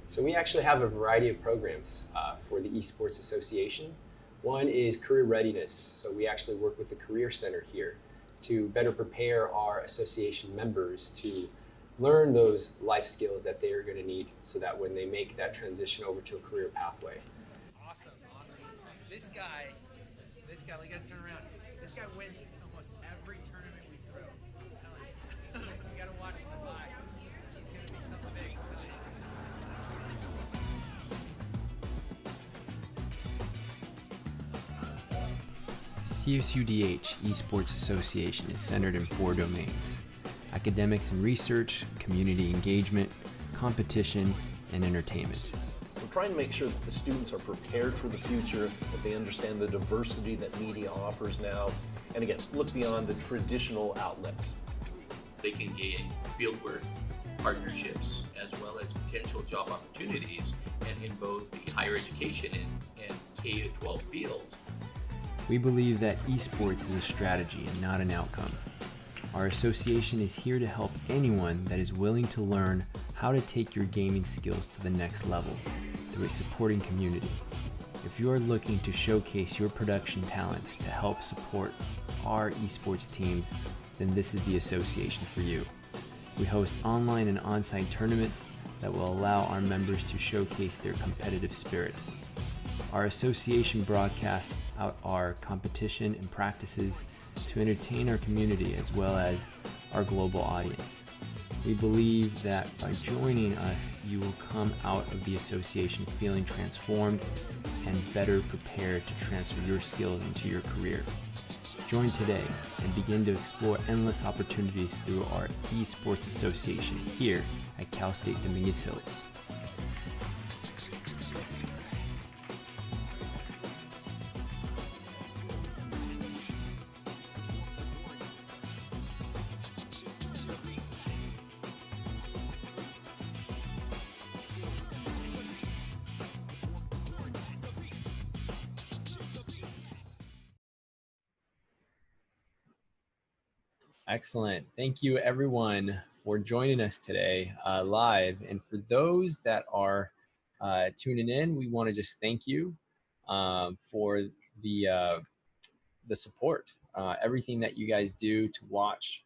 So we actually have a variety of programs for the Esports Association. One is career readiness. So we actually work with the Career Center here to better prepare our association members to learn those life skills that they are going to need so that when they make that transition over to a career pathway. Awesome, awesome. This guy, we gotta turn around. This guy wins almost every tournament we throw. I'm telling you. We gotta watch him live. He's gonna be something big. CSUDH Esports Association is centered in 4 domains: academics and research, community engagement, competition, and entertainment. We're trying to make sure that the students are prepared for the future, that they understand the diversity that media offers now, and again, look beyond the traditional outlets. They can gain fieldwork, partnerships, as well as potential job opportunities and in both the higher education and K-12 fields. We believe that esports is a strategy and not an outcome. Our association is here to help anyone that is willing to learn how to take your gaming skills to the next level through a supporting community. If you are looking to showcase your production talents to help support our esports teams, then this is the association for you. We host online and on-site tournaments that will allow our members to showcase their competitive spirit. Our association broadcasts out our competition and practices to entertain our community as well as our global audience. We believe that by joining us, you will come out of the association feeling transformed and better prepared to transfer your skills into your career. Join today and begin to explore endless opportunities through our Esports Association here at Cal State Dominguez Hills. Excellent. Thank you, everyone, for joining us today live. And for those that are tuning in, we want to just thank you for the support. Everything that you guys do to watch,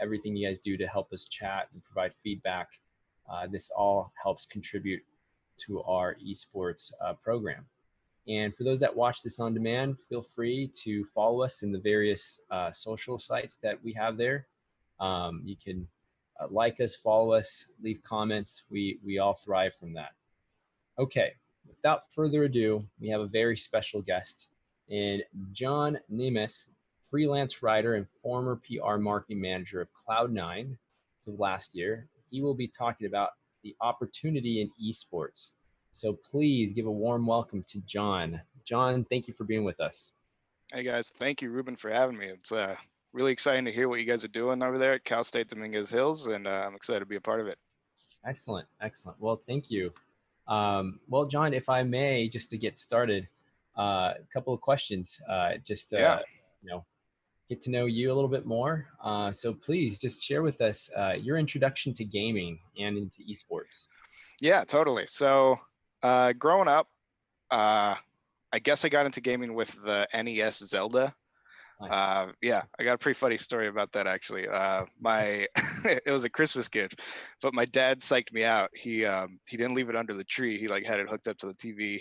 everything you guys do to help us chat and provide feedback. This all helps contribute to our esports program. And for those that watch this on demand, feel free to follow us in the various social sites that we have there. You can like us, follow us, leave comments. We all thrive from that. Okay, without further ado, we have a very special guest in John Nomis, freelance writer and former PR marketing manager of Cloud9 of last year. He will be talking about the opportunity in esports. So please give a warm welcome to John. John, thank you for being with us. Hey guys, thank you, Ruben, for having me. It's really exciting to hear what you guys are doing over there at Cal State Dominguez Hills, and I'm excited to be a part of it. Excellent, excellent. Well, thank you. Well, John, if I may, just to get started, a couple of questions, get to know you a little bit more. So please just share with us your introduction to gaming and into esports. Yeah, totally. So growing up, I guess I got into gaming with the NES Zelda. Nice. Yeah, I got a pretty funny story about that actually. It was a Christmas gift, but my dad psyched me out. He didn't leave it under the tree. He like had it hooked up to the TV,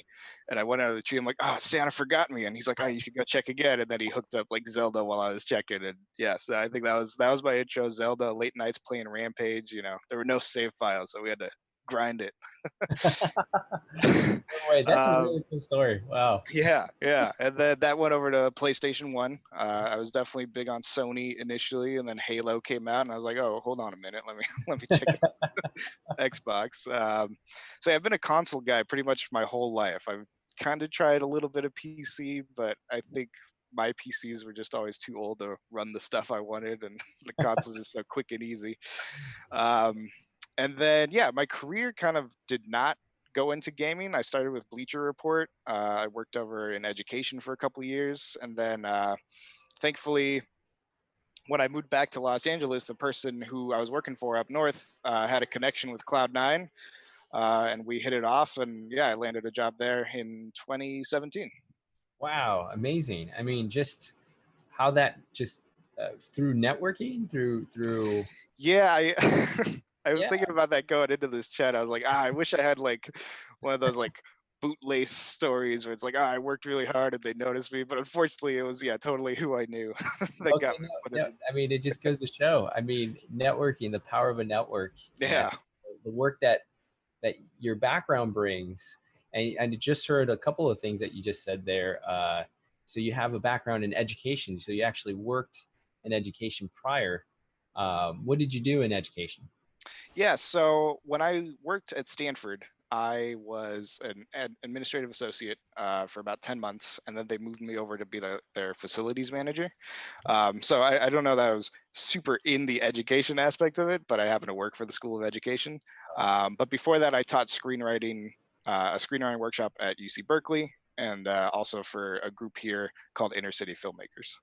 and I went out of the tree. I'm like, oh, Santa forgot me, and he's like, oh, you should go check again. And then he hooked up like Zelda while I was checking, and yeah, so I think that was my intro. Zelda, late nights playing Rampage. You know, there were no save files, so we had to grind it. Wait, that's a really cool story. Wow. Yeah, and then that went over to PlayStation 1. I was definitely big on Sony initially, and then Halo came out, and I was like, oh, hold on a minute, let me check Xbox. So I've been a console guy pretty much my whole life. I've kind of tried a little bit of PC, but I think my PCs were just always too old to run the stuff I wanted, and the console is just so quick and easy. And then, yeah, my career kind of did not go into gaming. I started with Bleacher Report. I worked over in education for a couple of years. And then thankfully, when I moved back to Los Angeles, the person who I was working for up north had a connection with Cloud9. and we hit it off. And yeah, I landed a job there in 2017. Wow, amazing. I mean, just how that just through networking, through Yeah, I was yeah, thinking about that going into this chat. I was like, I wish I had like one of those like bootlace stories where it's like, I worked really hard and they noticed me. But unfortunately, it was totally who I knew that okay, got me put no, in. I mean, it just goes to show. I mean, networking, the power of a network, and Yeah, the work that your background brings. And I just heard a couple of things that you just said there. So you have a background in education. So you actually worked in education prior. What did you do in education? yeah. So when I worked at Stanford, I was an administrative associate for about 10 months, and then they moved me over to be their facilities manager. So I don't know that I was super in the education aspect of it, but I happen to work for the School of Education. But before that, I taught screenwriting, a screenwriting workshop at UC Berkeley, and also for a group here called Inner City Filmmakers.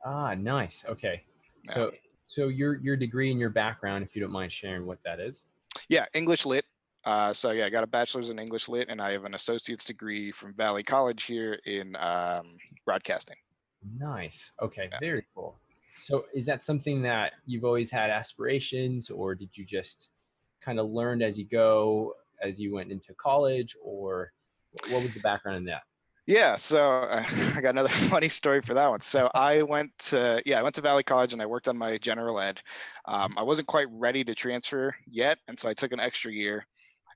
Ah, nice. Okay. Yeah, So your degree and your background, if you don't mind sharing what that is. yeah, English lit. So yeah, I got a bachelor's in English lit, and I have an associate's degree from Valley College here in broadcasting. Nice. Okay, Yeah. very cool. So is that something that you've always had aspirations, or did you just kind of learn as you go as you went into college, or what was the background in that? Yeah, so I got another funny story for that one. So I went to Valley College and I worked on my general ed. I wasn't quite ready to transfer yet, and so I took an extra year.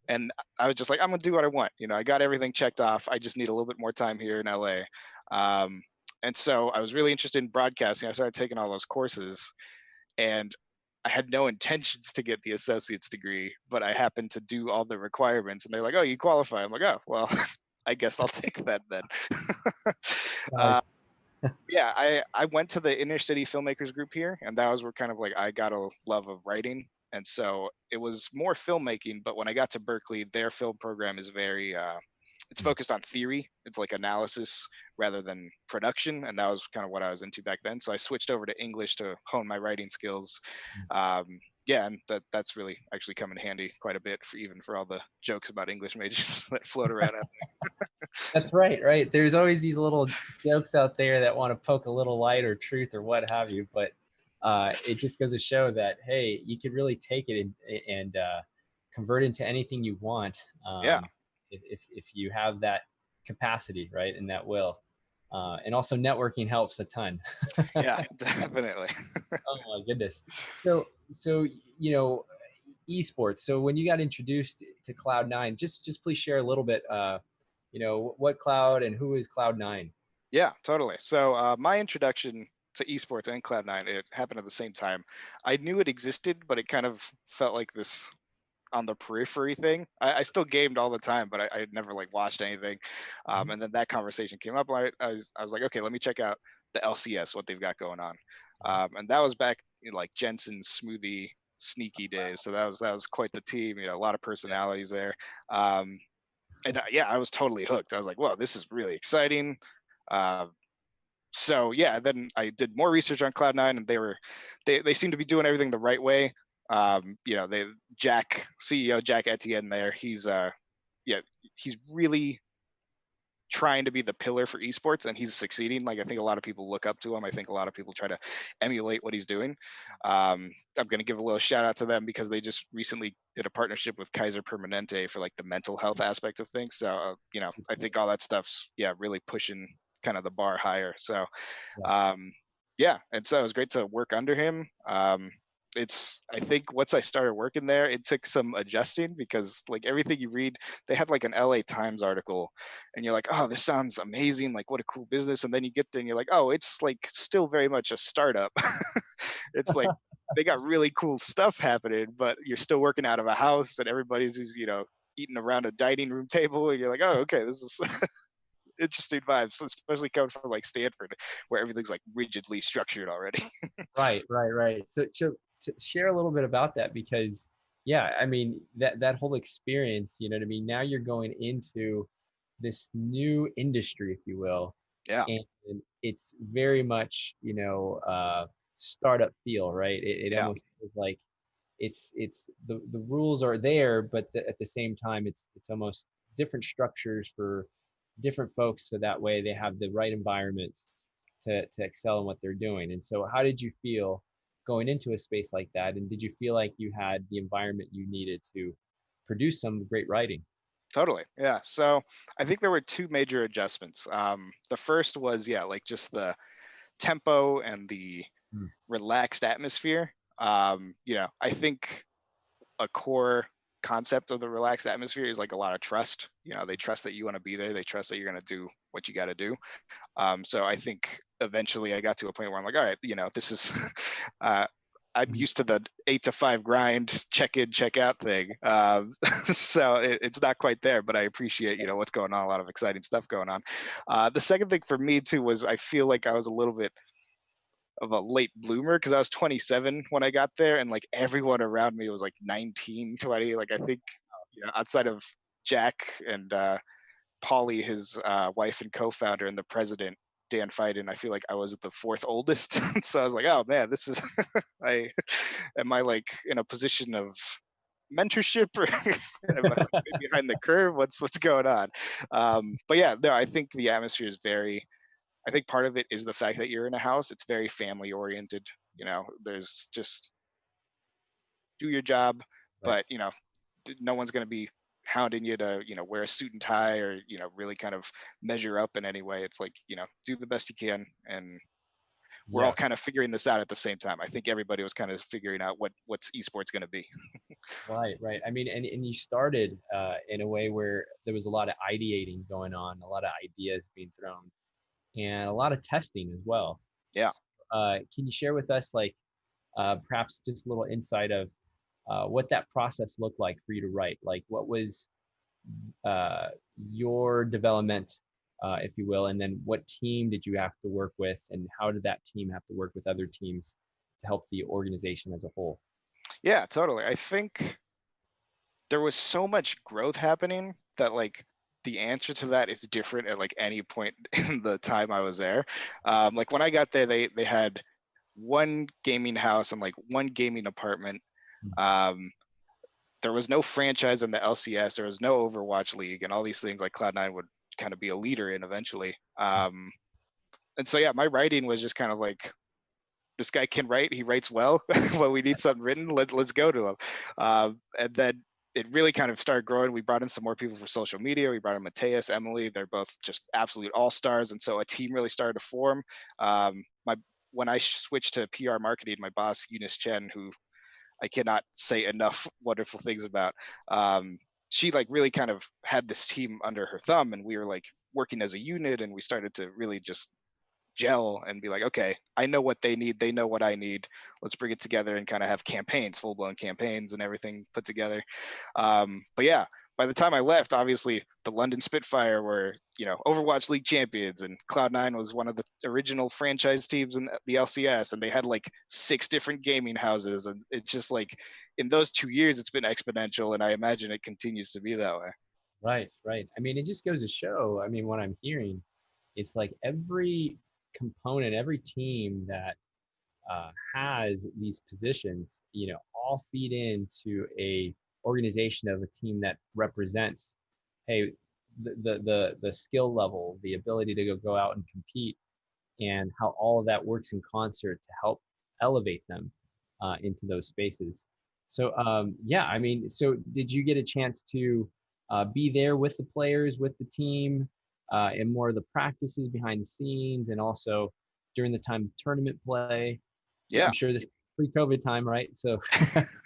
And I was just like, I'm gonna do what I want. I got everything checked off. I just need a little bit more time here in LA. Um, and so I was really interested in broadcasting. I started taking all those courses, and I had no intentions to get the associate's degree, but I happened to do all the requirements, and they're like, "Oh, you qualify." I'm like, "Oh, well, I guess I'll take that then." uh, Nice. yeah, I went to the inner city filmmakers group here, and that was where kind of like I got a love of writing, and so it was more filmmaking. But when I got to Berkeley, their film program is very it's focused on theory. It's like analysis rather than production, and that was kind of what I was into back then. So I switched over to English to hone my writing skills. Yeah, and that's really actually come in handy quite a bit for even for all the jokes about English majors that float around. That's right, right. There's always these little jokes out there that want to poke a little light or truth or what have you, but it just goes to show that hey, you could really take it and convert it into anything you want Yeah, if you have that capacity, right, and that will. And also, networking helps a ton. yeah, definitely. Oh my goodness. So you know, esports. So when you got introduced to Cloud9, just please share a little bit. What Cloud and who is Cloud9? Yeah, totally. So my introduction to esports and Cloud9, it happened at the same time. I knew it existed, but it kind of felt like this on the periphery thing. I still gamed all the time, but I had never like watched anything. And then that conversation came up. I was like, okay, let me check out the LCS, what they've got going on. And that was back in like Jensen's smoothie sneaky days. So that was quite the team. A lot of personalities there. Um, and yeah, I was totally hooked. I was like, whoa, this is really exciting. Uh, so yeah, then I did more research on Cloud9, and they seem to be doing everything the right way. They CEO Jack Etienne there, yeah, he's really trying to be the pillar for esports, and he's succeeding. Like I think a lot of people look up to him. I think a lot of people try to emulate what he's doing. I'm going to give a little shout out to them because they just recently did a partnership with Kaiser Permanente for like the mental health aspect of things. So I think all that stuff's really pushing kind of the bar higher. So Yeah. yeah, and so it was great to work under him. I think once I started working there, it took some adjusting because like everything you read, they had like an LA Times article, and you're like, oh, this sounds amazing, like what a cool business. And then you get there and you're like, oh, it's like still very much a startup. It's like they got really cool stuff happening, but you're still working out of a house, and everybody's eating around a dining room table, and you're like, oh, okay, this is interesting vibes, especially coming from like Stanford, where everything's like rigidly structured already. Right. So to share a little bit about that because yeah, I mean that whole experience, you know what I mean? Now you're going into this new industry, if you will, Yeah, and it's very much, startup feel, right? It yeah, almost feels like it's the rules are there, but at the same time, it's almost different structures for different folks, so that way they have the right environments to excel in what they're doing. And so, how did you feel going into a space like that? And did you feel like you had the environment you needed to produce some great writing? Totally. Yeah. So I think there were two major adjustments. The first was, yeah, like just the tempo and the Mm. relaxed atmosphere. I think a core concept of the relaxed atmosphere is like a lot of trust. They trust that you want to be there. They trust that you're going to do what you got to do. So I think eventually I got to a point where I'm like, all right, this is, I'm used to the 8 to 5 grind, check in, check out thing. So it's not quite there, but I appreciate, what's going on, a lot of exciting stuff going on. The second thing for me too was I feel like I was a little bit of a late bloomer because I was 27 when I got there, and like everyone around me was like 19, 20. Like I think, outside of Jack and Polly, his wife and co-founder, and the president, Dan Fiden, I feel like I was the fourth oldest. So I was like, oh man, this is am I like in a position of mentorship, or am I like behind the curve? What's going on? But yeah, no, I think the atmosphere is very, I think part of it is the fact that you're in a house. It's very family oriented. There's just do your job, Right. but no one's going to be hounding you to wear a suit and tie, or really kind of measure up in any way. It's like do the best you can, and we're all Yeah. kind of figuring this out at the same time. I think everybody was kind of figuring out what's esports going to be. Right, right. I mean, and you started in a way where there was a lot of ideating going on, a lot of ideas being thrown, and a lot of testing as well. Yeah. So, can you share with us, like, perhaps just a little insight of what that process looked like for you to write? Like, what was uh, your development, if you will, and then what team did you have to work with, and how did that team have to work with other teams to help the organization as a whole? Yeah, totally. I think there was so much growth happening that like the answer to that is different at like any point in the time I was there. Like when I got there, they had one gaming house and like one gaming apartment. Um, there was no franchise in the LCS. There was no Overwatch League, and all these things like Cloud9 would kind of be a leader in eventually. And so yeah, my writing was just kind of like, this guy can write. He writes well. Well, we need something written. Let's go to him. And then it really kind of started growing. We brought in some more people for social media. We brought in Mateus, Emily. They're both just absolute all stars, and so a team really started to form. My When I switched to PR marketing, my boss Eunice Chen, who I cannot say enough wonderful things about, she like really kind of had this team under her thumb, and we were like working as a unit, and we started to really just gel and be like, okay, I know what they need. They know what I need. Let's bring it together and kind of have campaigns, full blown campaigns and everything put together. But yeah, by the time I left, obviously the London Spitfire were, Overwatch League champions, and Cloud9 was one of the original franchise teams in the LCS, and they had like 6 different gaming houses. And it's just like in those 2 years, it's been exponential. And I imagine it continues to be that way. Right, right. I mean, it just goes to show, I mean, what I'm hearing, it's like every component, every team that has these positions, all feed into a organization of a team that represents, hey, the skill level, the ability to go out and compete, and how all of that works in concert to help elevate them into those spaces. So yeah, I mean, so did you get a chance to be there with the players, with the team, and more of the practices behind the scenes, and also during the time of tournament play? Yeah. I'm sure this pre-COVID time, right? So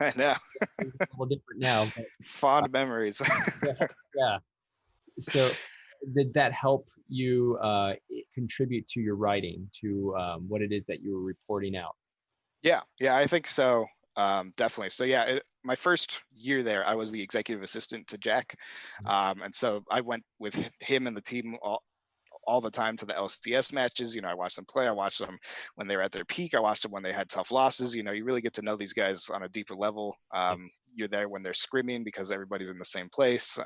I know. it's a little different now, but Fond memories. yeah, yeah. So did that help you contribute to your writing, to what it is that you were reporting out? Yeah, I think so. Definitely. So yeah, my first year there, I was the executive assistant to Jack, and so I went with him and the team all the time to the LCS matches. I watched them play. I watched them when they were at their peak. I watched them when they had tough losses. You really get to know these guys on a deeper level. You're there when they're scrimming because everybody's in the same place.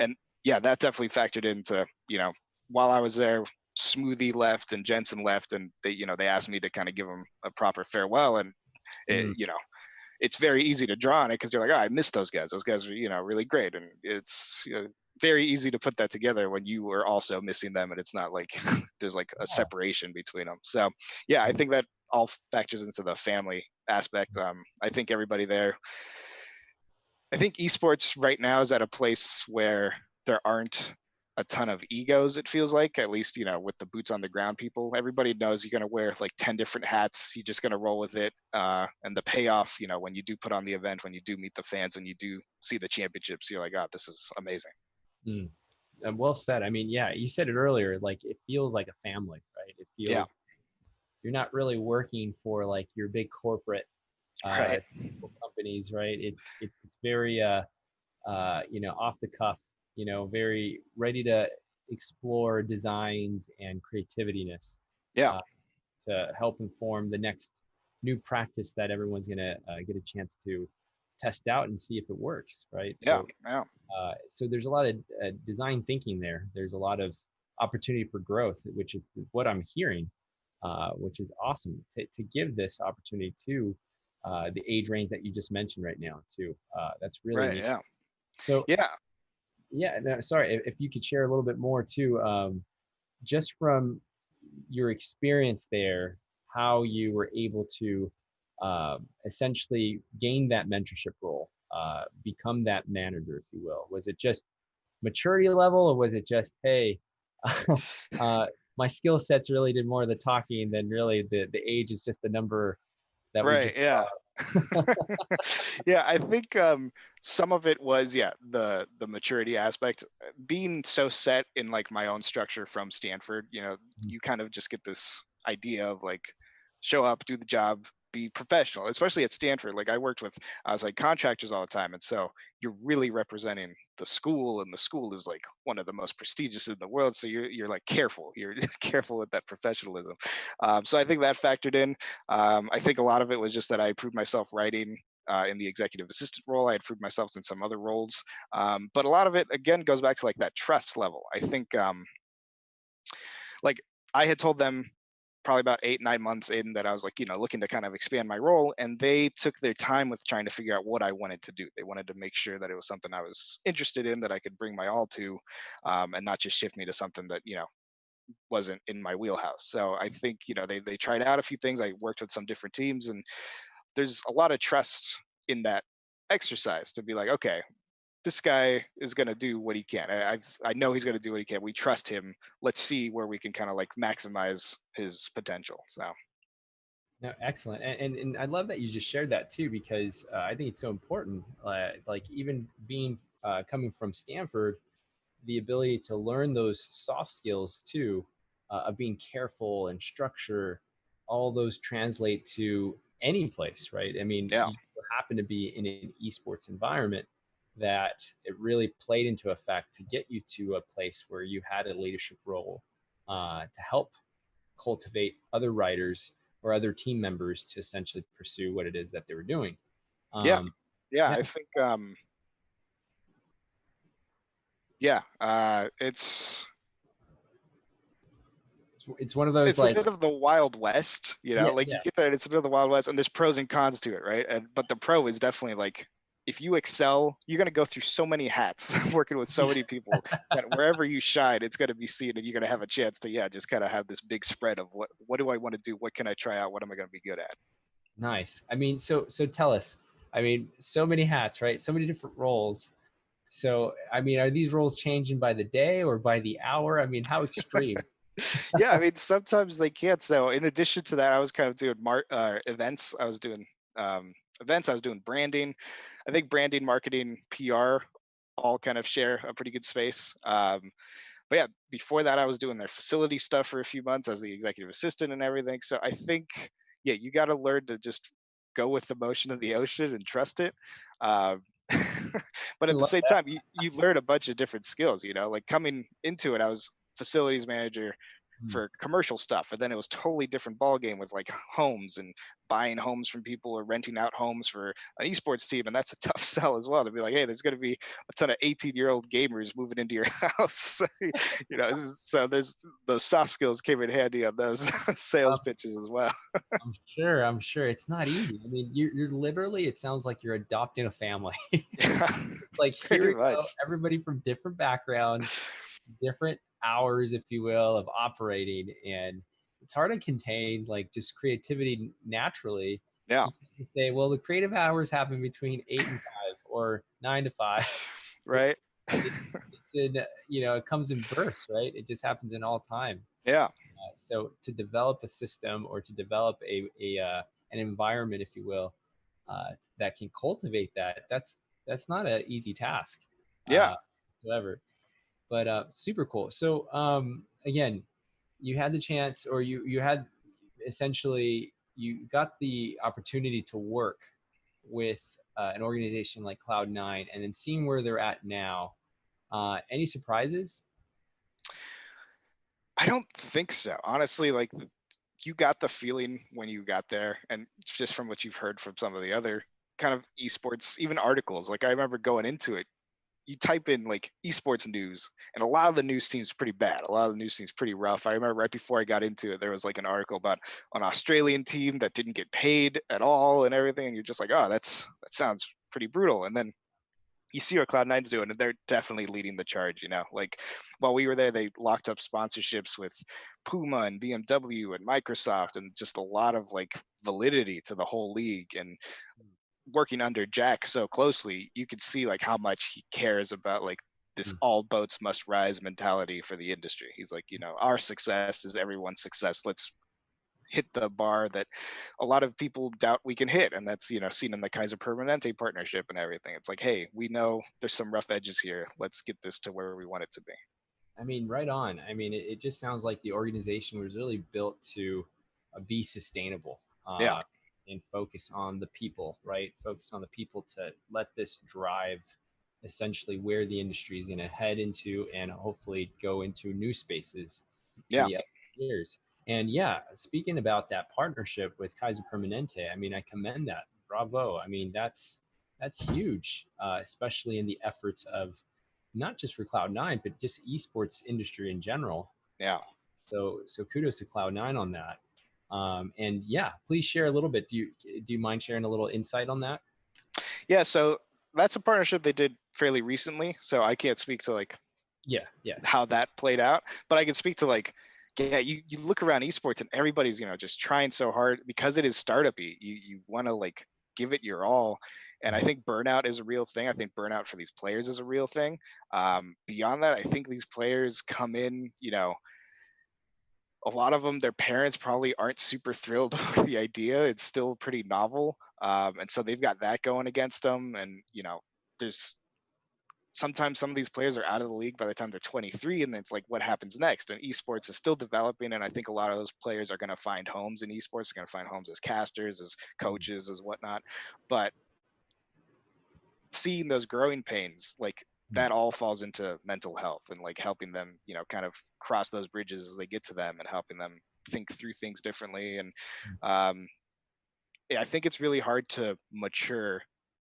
And yeah, that definitely factored into, while I was there, Smoothie left and Jensen left, and they asked me to kind of give them a proper farewell. And it it's very easy to draw on it because you're like, oh, I missed those guys. Those guys are, you know, really great. And it's very easy to put that together when you are also missing them. And it's not like there's like a separation between them. So yeah, I think that all factors into the family aspect. I think everybody there, I think esports right now is at a place where there aren't a ton of egos, it feels like, at least, you know, with the boots on the ground people. Everybody knows you're going to wear like 10 different hats. You're just going to roll with it. And the payoff, you know, when you do put on the event, when you do meet the fans, when you do see the championships, you're like, oh, this is amazing. Mm. Well said. I mean, yeah, you said it earlier, like it feels like a family, right? It feels, Yeah. you're not really working for like your big corporate Right. companies, right? It's very you know, off the cuff, you know, very ready to explore designs and creativiness Yeah. to help inform the next new practice that everyone's gonna get a chance to test out and see if it works, right? Yeah. So Yeah. so there's a lot of design thinking there. There's a lot of opportunity for growth, which is what I'm hearing, which is awesome to give this opportunity to the age range that you just mentioned right now too. That's really Right. neat. Yeah. So Yeah. yeah, no, sorry, if you could share a little bit more too, just from your experience there, how you were able to essentially gain that mentorship role, become that manager, if you will. Was it just maturity level, or was it just, hey, uh, my skill sets really did more of the talking than really the age is just the number that we Right. just. Yeah. Yeah, I think some of it was, yeah, the maturity aspect. Being so set in like my own structure from Stanford, you know, you kind of just get this idea of like show up, do the job, be professional, especially at Stanford. Like I was like contractors all the time. And so you're really representing the school, and the school is like one of the most prestigious in the world. So you're like careful, you're careful with that professionalism. So I think that factored in. I think a lot of it was just that I proved myself writing in the executive assistant role. I had proved myself in some other roles. But a lot of it, again, goes back to like that trust level. I think like I had told them probably about 8, 9 months in that I was like, you know, looking to kind of expand my role. And they took their time with trying to figure out what I wanted to do. They wanted to make sure that it was something I was interested in, that I could bring my all to, and not just shift me to something that, you know, wasn't in my wheelhouse. So I think, you know, they tried out a few things. I worked with some different teams, and there's a lot of trust in that exercise to be like, okay, this guy is going to do what he can. I know he's going to do what he can. We trust him. Let's see where we can kind of like maximize his potential. So No, excellent, and I love that you just shared that too, because I think it's so important. Like even being coming from Stanford, the ability to learn those soft skills too, of being careful and structure, all those translate to any place, right? I mean, yeah, you happen to be in an esports environment that it really played into effect to get you to a place where you had a leadership role to help cultivate other writers or other team members to essentially pursue what it is that they were doing. yeah, Um, yeah. yeah, I think yeah, it's one of those it's a like, bit of the Wild West, you know, yeah, like you yeah, get there and it's a bit of the Wild West, and there's pros and cons to it, right? And but the pro is definitely like, if you excel, you're going to go through so many hats working with so many people that wherever you shine, it's going to be seen, and you're going to have a chance to, yeah, just kind of have this big spread of what do I want to do? What can I try out? What am I going to be good at? nice. I mean, so tell us. I mean, so many hats, right? So many different roles. So, I mean, are these roles changing by the day or by the hour? I mean, how extreme? Yeah, I mean, sometimes they can't. So in addition to that, I was kind of doing events. I was doing events. I was doing branding. I think branding, marketing, PR, all kind of share a pretty good space. But yeah, before that, I was doing their facility stuff for a few months as the executive assistant and everything. So I think, yeah, you got to learn to just go with the motion of the ocean and trust it. Um, but I at the love same that. time, you learn a bunch of different skills. You know, like coming into it, I was facilities manager, for commercial stuff. And then it was totally different ball game with like homes and buying homes from people or renting out homes for an esports team. And that's a tough sell as well, to be like, hey, there's going to be a ton of 18-year-old gamers moving into your house. So there's those soft skills came in handy on those sales pitches as well. I'm sure it's not easy. I mean, you're literally, it sounds like you're adopting a family. Like, here Pretty we go, much. everybody from different backgrounds, different hours, if you will, of operating, and it's hard to contain like just creativity naturally. Yeah. You can't say, well, the creative hours happen between 8 and 5 or 9 to 5. Right. It's in, it comes in bursts, right? It just happens in all time. Yeah. So to develop a system or to develop an environment, if you will, that can cultivate that's not an easy task. Yeah. Whatsoever. But super cool. So again, you had the chance, or you had essentially, you got the opportunity to work with an organization like Cloud9, and then seeing where they're at now. Any surprises? I don't think so. Honestly, like, you got the feeling when you got there, and just from what you've heard from some of the other kind of esports, even articles, like I remember going into it, you type in like esports news, and a lot of the news seems pretty bad. A lot of the news seems pretty rough. I remember right before I got into it, there was like an article about an Australian team that didn't get paid at all and everything. And you're just like, oh, that sounds pretty brutal. And then you see what Cloud9's doing, and they're definitely leading the charge. Like, while we were there, they locked up sponsorships with Puma and BMW and Microsoft, and just a lot of like validity to the whole league. And working under Jack so closely, you could see like how much he cares about like this all boats must rise mentality for the industry. He's like, our success is everyone's success. Let's hit the bar that a lot of people doubt we can hit, and that's seen in the Kaiser Permanente partnership and everything. It's like, hey, we know there's some rough edges here. Let's get this to where we want it to be. I mean, right on. I mean, it just sounds like the organization was really built to be sustainable. Yeah. And focus on the people, right? Focus on the people to let this drive essentially where the industry is going to head into, and hopefully go into new spaces in the years. And yeah, speaking about that partnership with Kaiser Permanente, I mean, I commend that. Bravo. I mean, that's huge, especially in the efforts of not just for Cloud9, but just esports industry in general. Yeah. So kudos to Cloud9 on that. And yeah, please share a little bit. Do you mind sharing a little insight on that? Yeah. So that's a partnership they did fairly recently. So I can't speak to like, how that played out, but I can speak to like, you look around esports and everybody's, just trying so hard because it is startup-y. You want to like give it your all. And I think burnout is a real thing. I think burnout for these players is a real thing. Beyond that, I think these players come in, a lot of them, their parents probably aren't super thrilled with the idea. It's still pretty novel. And so they've got that going against them. And, there's sometimes some of these players are out of the league by the time they're 23. And then it's like, what happens next? And esports is still developing. And I think a lot of those players are going to find homes in esports. They're going to find homes as casters, as coaches, as whatnot. But seeing those growing pains, like, that all falls into mental health and like helping them, kind of cross those bridges as they get to them, and helping them think through things differently. And I think it's really hard to mature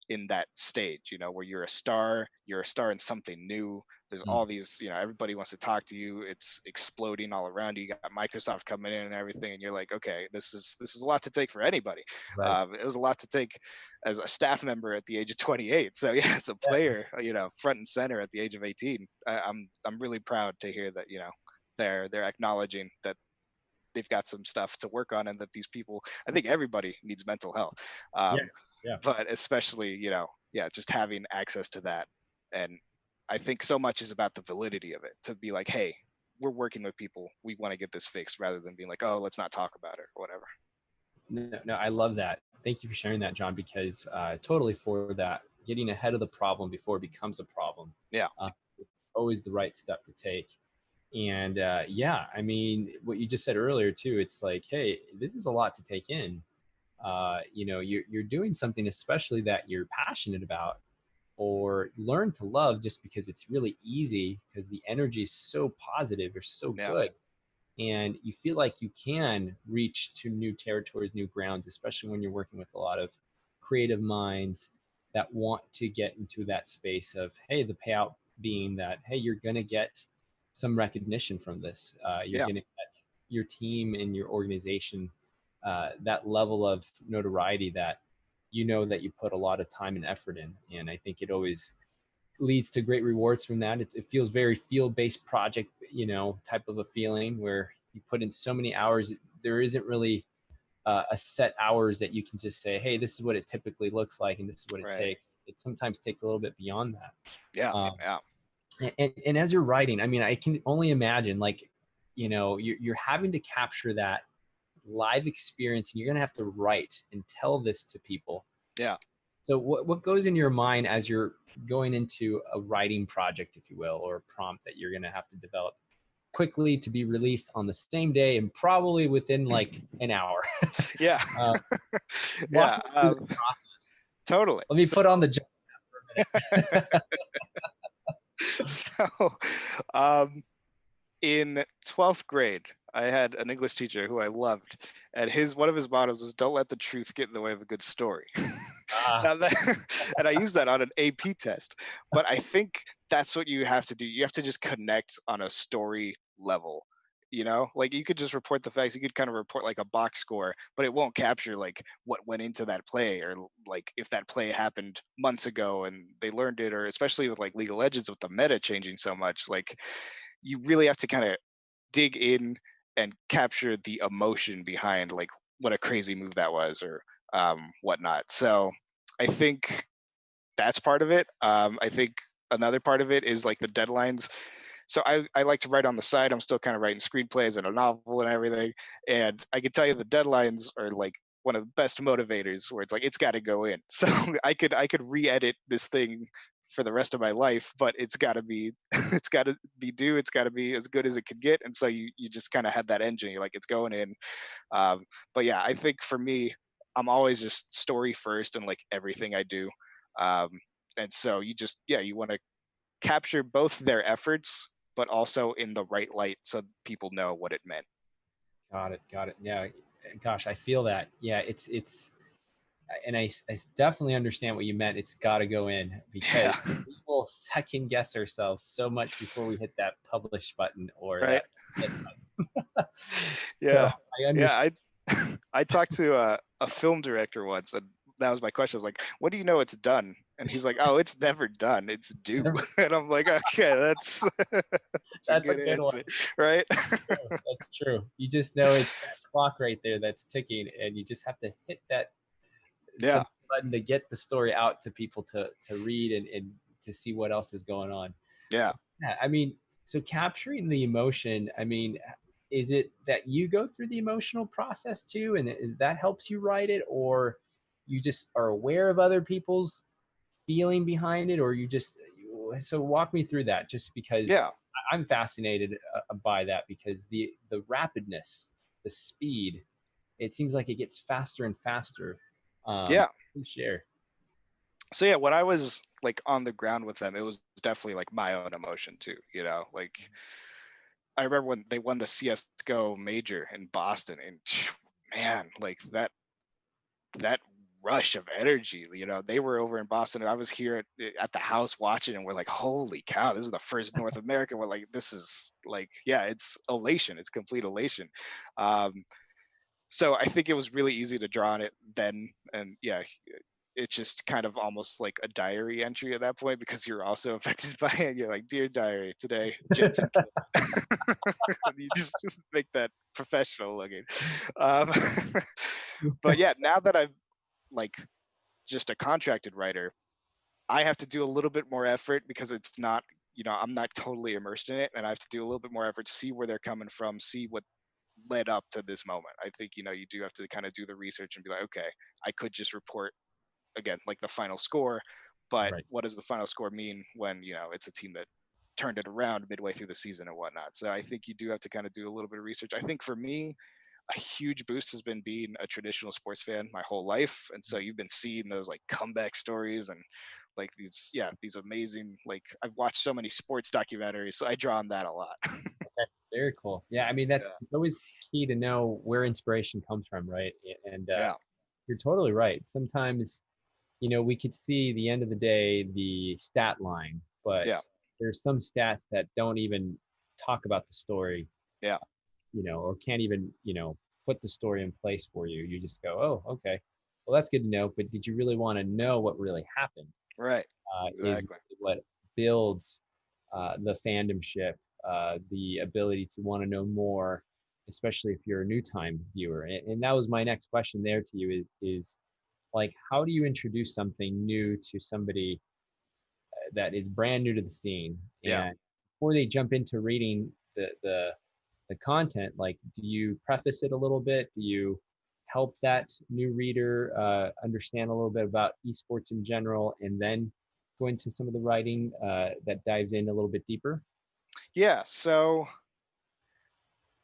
in that stage, where you're a star in something new. There's all these, everybody wants to talk to you. It's exploding all around you. You got Microsoft coming in and everything, and you're like, okay, this is a lot to take for anybody. Right. It was a lot to take as a staff member at the age of 28. So yeah, as a player, front and center at the age of 18, I'm really proud to hear that, they're acknowledging that they've got some stuff to work on, and that these people, I think everybody needs mental health. But especially, just having access to that. And I think so much is about the validity of it, to be like, hey, we're working with people, we want to get this fixed, rather than being like, oh, let's not talk about it or whatever. No, I love that. Thank you for sharing that, John, because totally for that, getting ahead of the problem before it becomes a problem. Yeah. It's always the right step to take. And I mean, what you just said earlier too, it's like, hey, this is a lot to take in. You're doing something especially that you're passionate about, or learn to love, just because it's really easy, because the energy is so positive or so good. and you feel like you can reach to new territories, new grounds, especially when you're working with a lot of creative minds that want to get into that space of, hey, the payout being that, hey, you're going to get some recognition from this. You're Yeah. going to get your team and your organization that level of notoriety that you know that you put a lot of time and effort in. And I think it always leads to great rewards from that. It feels very field-based project, type of a feeling where you put in so many hours. There isn't really a set hours that you can just say, hey, this is what it typically looks like and this is what it Right. takes. It sometimes takes a little bit beyond that. Yeah. Um, Yeah. and as you're writing, I mean, I can only imagine, like, you're having to capture that live experience, and you're going to have to write and tell this to people. Yeah. So what goes in your mind as you're going into a writing project, if you will, or a prompt that you're going to have to develop quickly to be released on the same day and probably within like an hour? Yeah. uh, walk Yeah. me through the process. Totally. Let me put on the job for a minute. So, um, in 12th grade, I had an English teacher who I loved, and one of his mottos was "Don't let the truth get in the way of a good story." Ah, Now that, and I use that on an AP test, but I think that's what you have to do. You have to just connect on a story level. Like you could just report the facts. You could kind of report like a box score, but it won't capture like what went into that play, or like if that play happened months ago and they learned it, or especially with like League of Legends with the meta changing so much, like you really have to kind of dig in and capture the emotion behind like what a crazy move that was, or whatnot. So I think that's part of it. I think another part of it is like the deadlines. So I like to write on the side. I'm still kind of writing screenplays and a novel and everything. And I can tell you the deadlines are like one of the best motivators, where it's like it's got to go in. So I could re-edit this thing for the rest of my life, but it's got to be it's got to be due. It's got to be as good as it could get. And so you just kind of had that engine. You're like, it's going in. Um, but yeah, I think for me, I'm always just story first and like everything I do. Um, and so you want to capture both their efforts, but also in the right light so people know what it meant. Got it. Yeah, gosh, I feel that. Yeah, and I definitely understand what you meant. It's got to go in because Yeah. we will second guess ourselves so much before we hit that publish button or Right. that hit button. So Yeah. I Yeah. understand. I talked to a film director once, and that was my question. I was like, "What do you know it's done?" And he's like, "Oh, it's never done. It's due." And I'm like, "Okay, that's that's a That's a good good one. answer, right?" That's true. You just know it's that clock right there that's ticking, and you just have to hit that Yeah. button to get the story out to people to read and to see what else is going on. Yeah. Yeah, I mean, so capturing the emotion, I mean, is it that you go through the emotional process too, and that helps you write it, or you just are aware of other people's feeling behind it, or you just, so walk me through that, just because Yeah. I'm fascinated by that, because the rapidness, the speed, it seems like it gets faster and faster. Yeah. Please share. So yeah, when I was like on the ground with them, it was definitely like my own emotion too. Like I remember when they won the CS:GO major in Boston, and man, like that rush of energy. They were over in Boston, and I was here at the house watching, and we're like, holy cow, this is the first North American. We're like, this is like, yeah, it's elation. It's complete elation. Um, so I think it was really easy to draw on it then. And yeah, it's just kind of almost like a diary entry at that point, because you're also affected by it. You're like, dear diary, today Jensen killed. You just make that professional looking. Um, but yeah, now that I've like just a contracted writer, I have to do a little bit more effort, because it's not, I'm not totally immersed in it, and I have to do a little bit more effort to see where they're coming from, see what led up to this moment. I think, you do have to kind of do the research and be like, okay, I could just report again like the final score, but Right. what does the final score mean when, it's a team that turned it around midway through the season and whatnot. So I think you do have to kind of do a little bit of research. I think for me, a huge boost has been being a traditional sports fan my whole life, and so you've been seeing those like comeback stories and like these amazing, like I've watched so many sports documentaries, so I draw on that a lot. Very cool. Yeah, I mean that's it's always key to know where inspiration comes from, right? And Yeah. you're totally right. Sometimes, we could see the end of the day the stat line, but Yeah. there's some stats that don't even talk about the story, Yeah. or can't even, put the story in place for you. You just go, oh, okay, well that's good to know. But did you really want to know what really happened? Right. Is Exactly. what builds the fandomship, the ability to want to know more, especially if you're a new time viewer. And that was my next question there to you is like, how do you introduce something new to somebody that is brand new to the scene? Yeah. And before they jump into reading the content, like, do you preface it a little bit? Do you help that new reader understand a little bit about esports in general, and then go into some of the writing that dives in a little bit deeper? Yeah. So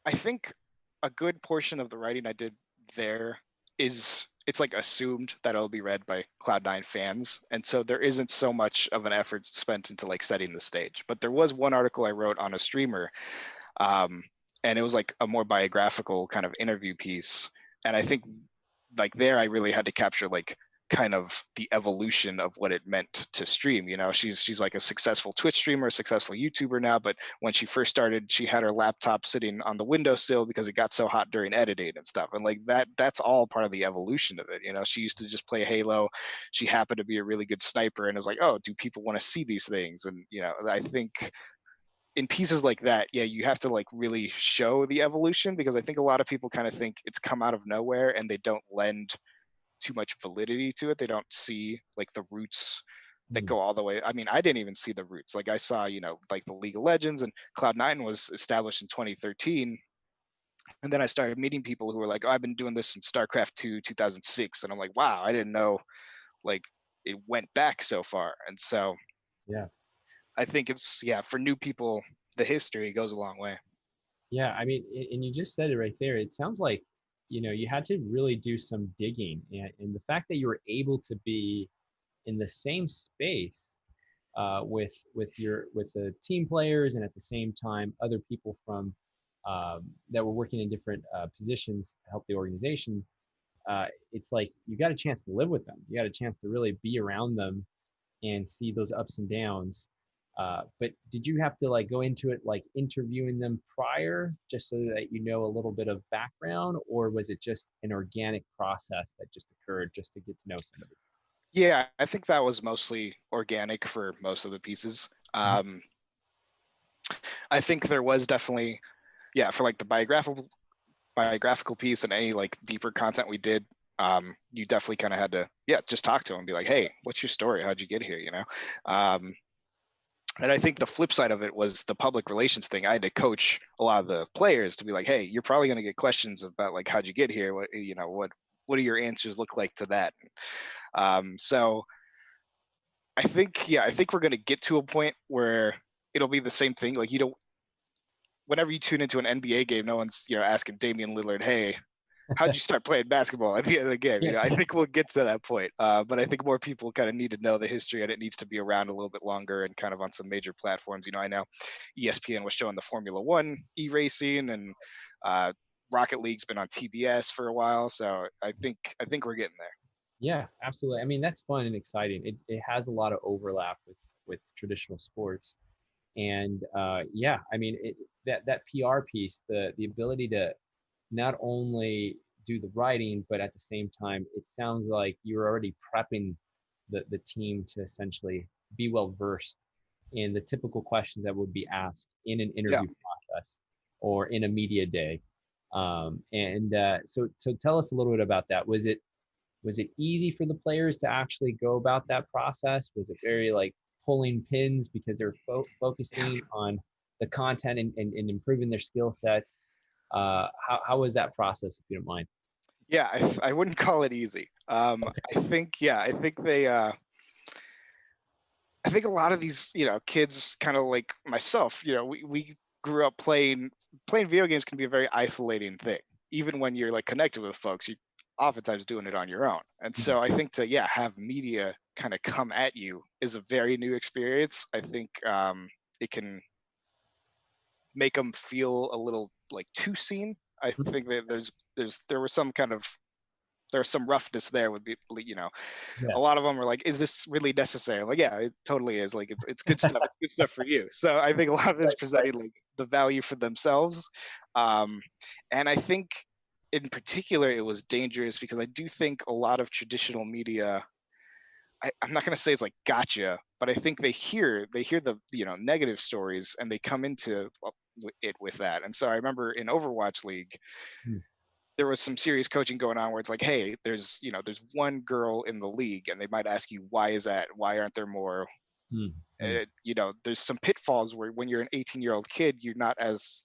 I think a good portion of the writing I did there is it's like assumed that it'll be read by Cloud9 fans. And so there isn't so much of an effort spent into like setting the stage. But there was one article I wrote on a streamer, um, and it was like a more biographical kind of interview piece. And I think like there I really had to capture like kind of the evolution of what it meant to stream. She's like a successful Twitch streamer, a successful YouTuber now, but when she first started, she had her laptop sitting on the windowsill because it got so hot during editing and stuff. And like that's all part of the evolution of it. She used to just play Halo. She happened to be a really good sniper, and it was like, oh, do people want to see these things? And I think in pieces like that, yeah, you have to like really show the evolution, because I think a lot of people kind of think it's come out of nowhere and they don't lend too much validity to it. They don't see like the roots that Mm. go all the way. I mean, I didn't even see the roots. Like I saw, like the League of Legends, and Cloud9 was established in 2013. And then I started meeting people who were like, oh, I've been doing this since StarCraft 2, 2006. And I'm like, wow, I didn't know like it went back so far. And so Yeah. I think it's, yeah, for new people, the history goes a long way. Yeah, I mean, and you just said it right there. It sounds like, you had to really do some digging, and the fact that you were able to be in the same space with the team players, and at the same time other people from that were working in different positions to help the organization. It's like you got a chance to live with them. You got a chance to really be around them and see those ups and downs. But did you have to like go into it like interviewing them prior, just so that a little bit of background, or was it just an organic process that just occurred just to get to know somebody? Yeah, I think that was mostly organic for most of the pieces. I think there was definitely, yeah, for like the biographical piece and any like deeper content we did, you definitely kind of had to, yeah, just talk to them and be like, hey, what's your story? How'd you get here? And I think the flip side of it was the public relations thing. I had to coach a lot of the players to be like, hey, you're probably going to get questions about like, how'd you get here? What do your answers look like to that? So I think we're going to get to a point where it'll be the same thing. Like, whenever you tune into an NBA game, no one's, asking Damian Lillard, hey, how'd you start playing basketball at the end of the game? I think we'll get to that point. But I think more people kind of need to know the history, and it needs to be around a little bit longer and kind of on some major platforms. I know ESPN was showing the Formula One e-racing, and Rocket League's been on TBS for a while. So I think we're getting there. Yeah, absolutely. I mean, that's fun and exciting. It has a lot of overlap with traditional sports, and yeah, I mean, that PR piece, the ability to not only do the writing, but at the same time, it sounds like you're already prepping the team to essentially be well versed in the typical questions that would be asked in an Yeah. interview process or in a media day. So tell us a little bit about that. Was it easy for the players to actually go about that process? Was it very like pulling pins because they're focusing on the content and improving their skill sets? How was that process, if you don't mind? Yeah, I wouldn't call it easy. I think, yeah, I think a lot of these, kids kind of like myself, we grew up playing video games can be a very isolating thing. Even when you're like connected with folks, you oftentimes doing it on your own. And so I think to, yeah, have media kind of come at you is a very new experience. I think it can make them feel a little like too seen. I think that there was some kind of there's some roughness there with Yeah. a lot of them are like, is this really necessary? I'm like, yeah, it totally is. Like it's good stuff. It's good stuff for you. So I think a lot of it is presenting like the value for themselves. And I think in particular it was dangerous because I do think a lot of traditional media, I'm not going to say it's like gotcha, but I think they hear the negative stories and they come into it with that. And so I remember in Overwatch League, Hmm. there was some serious coaching going on where it's like, hey, there's one girl in the league, and they might ask you, why is that? Why aren't there more? Hmm. Hmm. There's some pitfalls where when you're an 18-year-old kid, you're not as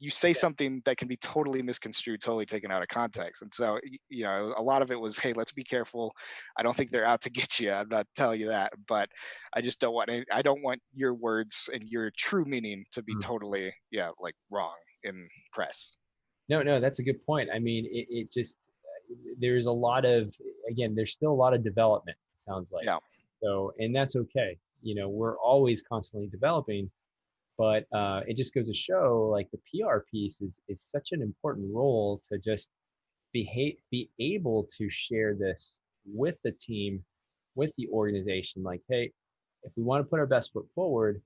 you say something that can be totally misconstrued, totally taken out of context. And so, a lot of it was, hey, let's be careful. I don't think they're out to get you. I'm not telling you that, but I just I don't want your words and your true meaning to be totally, like wrong in press. No, that's a good point. I mean, it just, there's a lot of, again, there's still a lot of development, it sounds like. Yeah. So, and that's okay. We're always constantly developing, but it just goes to show like the PR piece is such an important role to just be able to share this with the team, with the organization. Like, hey, if we want to put our best foot forward,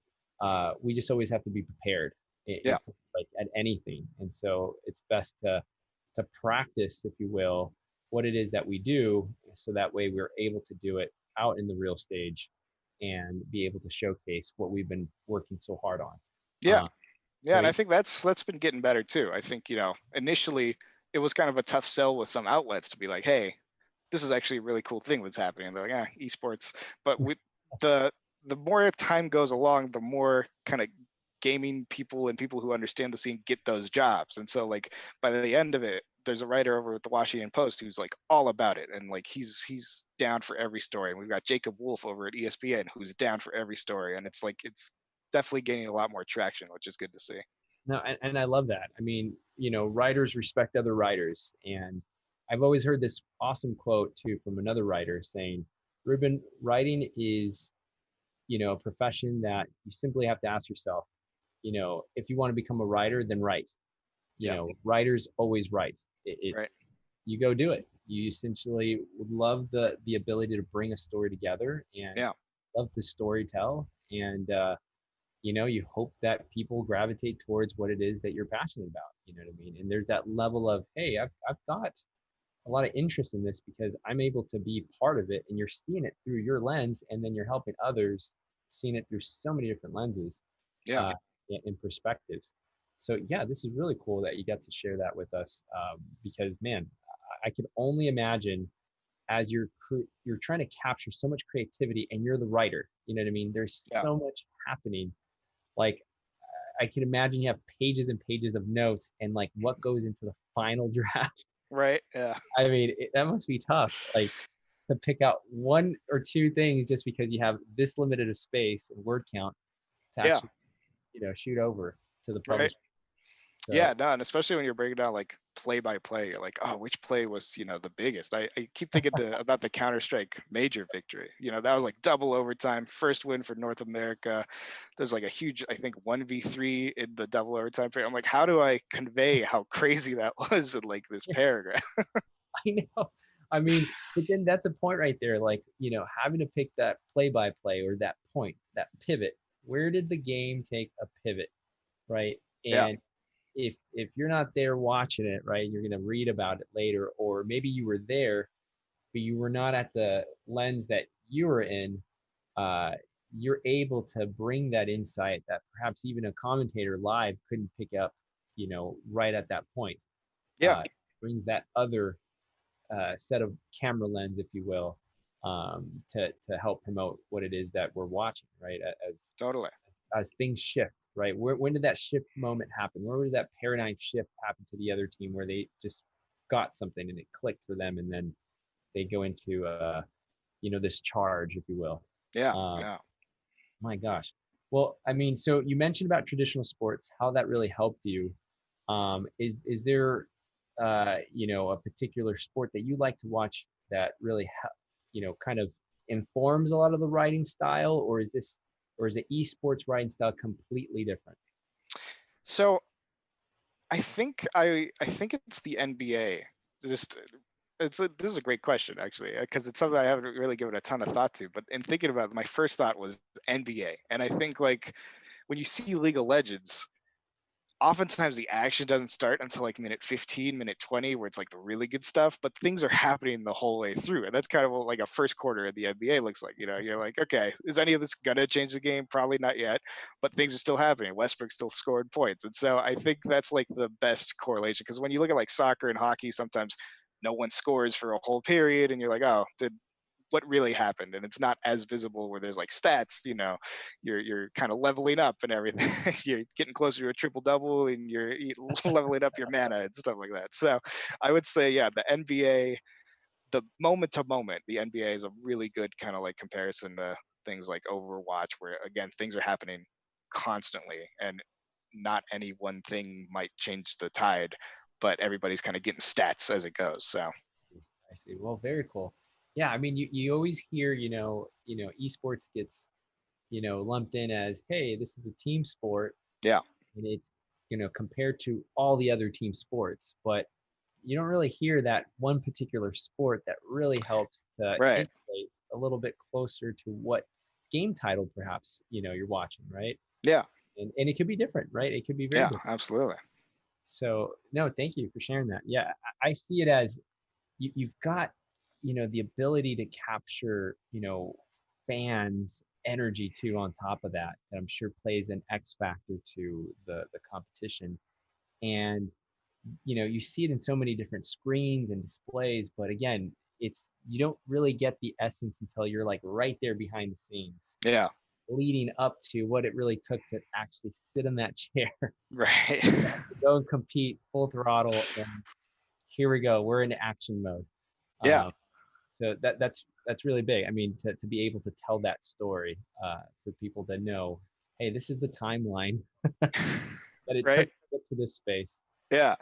we just always have to be prepared. Yeah. It's like at anything, and so it's best to practice, if you will, what it is that we do, so that way we're able to do it out in the real stage and be able to showcase what we've been working so hard on. Yeah. Yeah, and I Right. think that's been getting better too. I think, initially it was kind of a tough sell with some outlets to be like, hey, this is actually a really cool thing that's happening. And they're like, esports. But with the more time goes along, the more kind of gaming people and people who understand the scene get those jobs. And so like by the end of it, there's a writer over at the Washington Post who's like all about it, and like he's down for every story. And we've got Jacob Wolf over at ESPN who's down for every story. And it's like it's definitely gaining a lot more traction, which is good to see. No, and I love that. I mean, writers respect other writers. And I've always heard this awesome quote too from another writer saying, Ruben, writing is, a profession that you simply have to ask yourself, if you want to become a writer, then write. Writers always write. Right. It's you go do it. You essentially would love the ability to bring a story together and love to story tell. And you hope that people gravitate towards what it is that you're passionate about. You know what I mean? And there's that level of, hey, I've got a lot of interest in this because I'm able to be part of it, and you're seeing it through your lens, and then you're helping others seeing it through so many different lenses and perspectives. So yeah, this is really cool that you got to share that with us, because man, I could only imagine as you're trying to capture so much creativity and you're the writer, you know what I mean? There's so much happening. Like I can imagine you have pages and pages of notes and like what goes into the final draft. Right. Yeah. I mean, that must be tough. Like to pick out one or two things just because you have this limited of space and word count to actually, shoot over to the publisher. Right. So, yeah, no, and especially when you're breaking down like play by play, you're like, oh, which play was the biggest? I keep thinking about the Counter-Strike major victory. That was like double overtime, first win for North America. There's like a huge, I think 1v3 in the double overtime period. I'm like, how do I convey how crazy that was in like this paragraph? I know. I mean, but then that's a point right there. Like, having to pick that play by play or that point, that pivot. Where did the game take a pivot, right? And if you're not there watching it, right, you're going to read about it later, or maybe you were there, but you were not at the lens that you were in. You're able to bring that insight that perhaps even a commentator live couldn't pick up, right at that point. Brings that other set of camera lens, if you will, to help promote what it is that we're watching, right? As things shift, right? When did that shift moment happen? Where did that paradigm shift happen to the other team where they just got something and it clicked for them, and then they go into this charge, if you will. My gosh. Well, I mean, so you mentioned about traditional sports, how that really helped you. Is there a particular sport that you like to watch that really kind of informs a lot of the writing style, or is the esports writing style completely different? So I think it's the NBA. Just this is a great question actually, because it's something I haven't really given a ton of thought to. But in thinking about it, my first thought was NBA, and I think like when you see League of Legends, oftentimes the action doesn't start until like minute 15, minute 20, where it's like the really good stuff, but things are happening the whole way through. And that's kind of what like a first quarter of the NBA looks like. You know, you're like, okay, is any of this gonna change the game? Probably not yet, but things are still happening. Westbrook still scored points. And so I think that's like the best correlation. Because when you look at like soccer and hockey, sometimes no one scores for a whole period and you're like, oh, did what really happened, and it's not as visible where there's like stats, you know, you're kind of leveling up and everything. You're getting closer to a triple double and you're leveling up your mana and stuff like that. So I would say, yeah, the NBA, the moment to moment, the NBA is a really good kind of like comparison to things like Overwatch, where again things are happening constantly and not any one thing might change the tide, but everybody's kind of getting stats as it goes. So I see. Well, very cool. Yeah, I mean, you always hear, esports gets, lumped in as, hey, this is a team sport, yeah, and it's, compared to all the other team sports, but you don't really hear that one particular sport that really helps to right, insulate a little bit closer to what game title perhaps, you're watching, right? yeah, And it could be different, right? It could be very yeah, different. absolutely, So no, thank you for sharing that. Yeah, I see it as you've got, the ability to capture, fans energy too on top of that, that I'm sure plays an X factor to the competition. And you see it in so many different screens and displays, but again, it's you don't really get the essence until you're like right there behind the scenes, yeah, leading up to what it really took to actually sit in that chair, right. go and compete full throttle, and here we go, we're in action mode. Yeah, um, so that's really big. I mean, to be able to tell that story, for people to know, hey, this is the timeline that it took right. to get to this space. Yeah.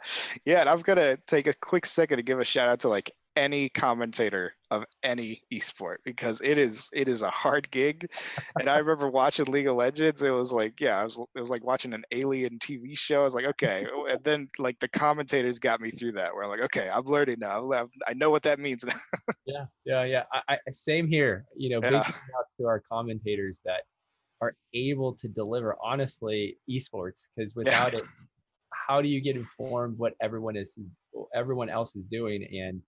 Yeah. And I'm gonna take a quick second to give a shout out to like any commentator of any esport, because it is a hard gig. And I remember watching League of Legends. It was like, yeah, it was like watching an alien TV show. I was like, okay. And then like the commentators got me through that, where I'm like, okay, I'm learning now. I know what that means now. Yeah. Same here. Big Yeah. shout outs to our commentators that are able to deliver honestly esports, because Yeah. without it, how do you get informed what everyone else is doing? And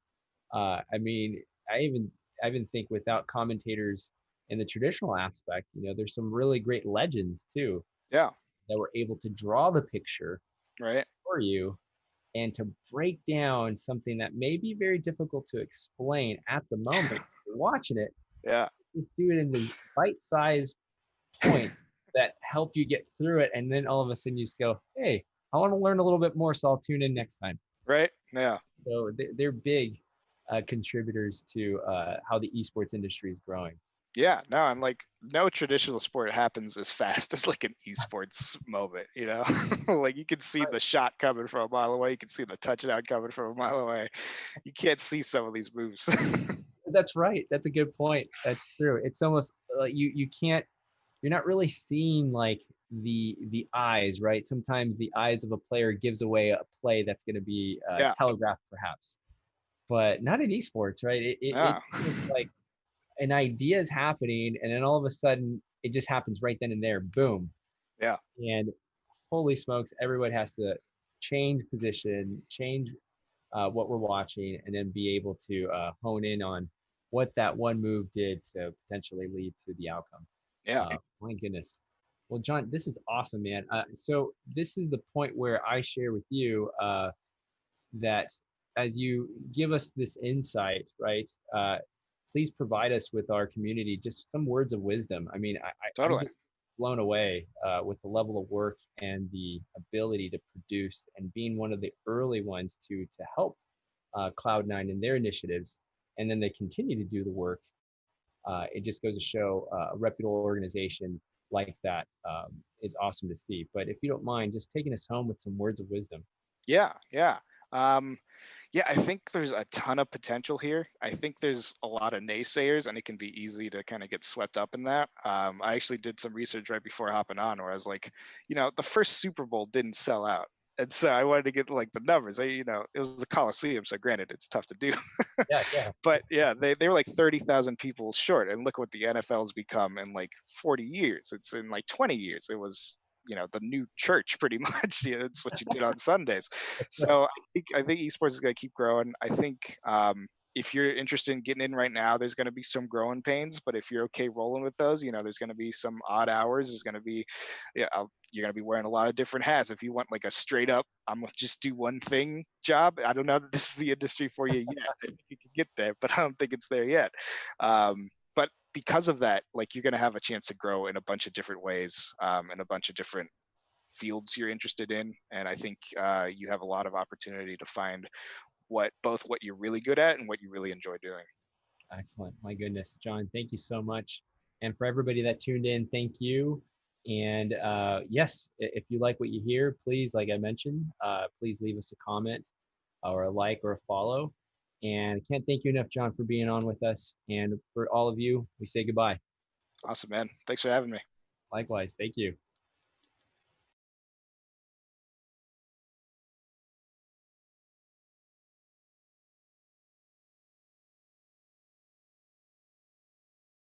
I mean, I even I even think without commentators in the traditional aspect, there's some really great legends too Yeah. that were able to draw the picture Right. for you and to break down something that may be very difficult to explain at the moment you're watching it. Yeah. Just do it in the bite-sized point that help you get through it, and then all of a sudden you just go, hey, I want to learn a little bit more, so I'll tune in next time. Right. Yeah. So they're big contributors to how the esports industry is growing. Yeah, no, and like no traditional sport happens as fast as like an esports moment, you know? Like you can see the shot coming from a mile away, you can see the touchdown coming from a mile away. You can't see some of these moves. That's right. That's a good point. That's true. It's almost like you can't, you're not really seeing like the eyes, right? Sometimes the eyes of a player gives away a play that's going to be Yeah. telegraphed perhaps, but not in esports, right? Yeah. It's just like an idea is happening, and then all of a sudden it just happens right then and there, boom. Yeah. And holy smokes, everyone has to change position, change what we're watching, and then be able to hone in on what that one move did to potentially lead to the outcome. Yeah. My goodness. Well, John, this is awesome, man. So this is the point where I share with you that as you give us this insight, right? Please provide us with our community just some words of wisdom. I mean, I'm Totally. just blown away with the level of work and the ability to produce, and being one of the early ones to help Cloud9 in their initiatives, and then they continue to do the work. It just goes to show a reputable organization like that is awesome to see. But if you don't mind, just taking us home with some words of wisdom. Yeah. Yeah. Um, yeah, I think there's a ton of potential here. I think there's a lot of naysayers, and it can be easy to kind of get swept up in that. I actually did some research right before hopping on, where I was like, the first Super Bowl didn't sell out, and so I wanted to get like the numbers. It was the Coliseum, so granted, it's tough to do, Yeah, yeah. but yeah, they were like 30,000 people short, and look what the NFL's become in like 40 years. It's in like 20 years. It was the new church pretty much. It's what you did on Sundays. So I think esports is going to keep growing. I think if you're interested in getting in right now, there's going to be some growing pains, but if you're okay rolling with those, there's going to be some odd hours. There's going to be, you're going to be wearing a lot of different hats. If you want like a straight up, I'm going to just do one thing job, I don't know that this is the industry for you yet. I think you can get there, but I don't think it's there yet. But because of that, like, you're going to have a chance to grow in a bunch of different ways, in a bunch of different fields you're interested in. And I think you have a lot of opportunity to find both what you're really good at and what you really enjoy doing. Excellent. My goodness, John, thank you so much. And for everybody that tuned in, thank you. And yes, if you like what you hear, please, like I mentioned, please leave us a comment or a like or a follow. And I can't thank you enough, John, for being on with us. And for all of you, we say goodbye. Awesome, man. Thanks for having me. Likewise. Thank you.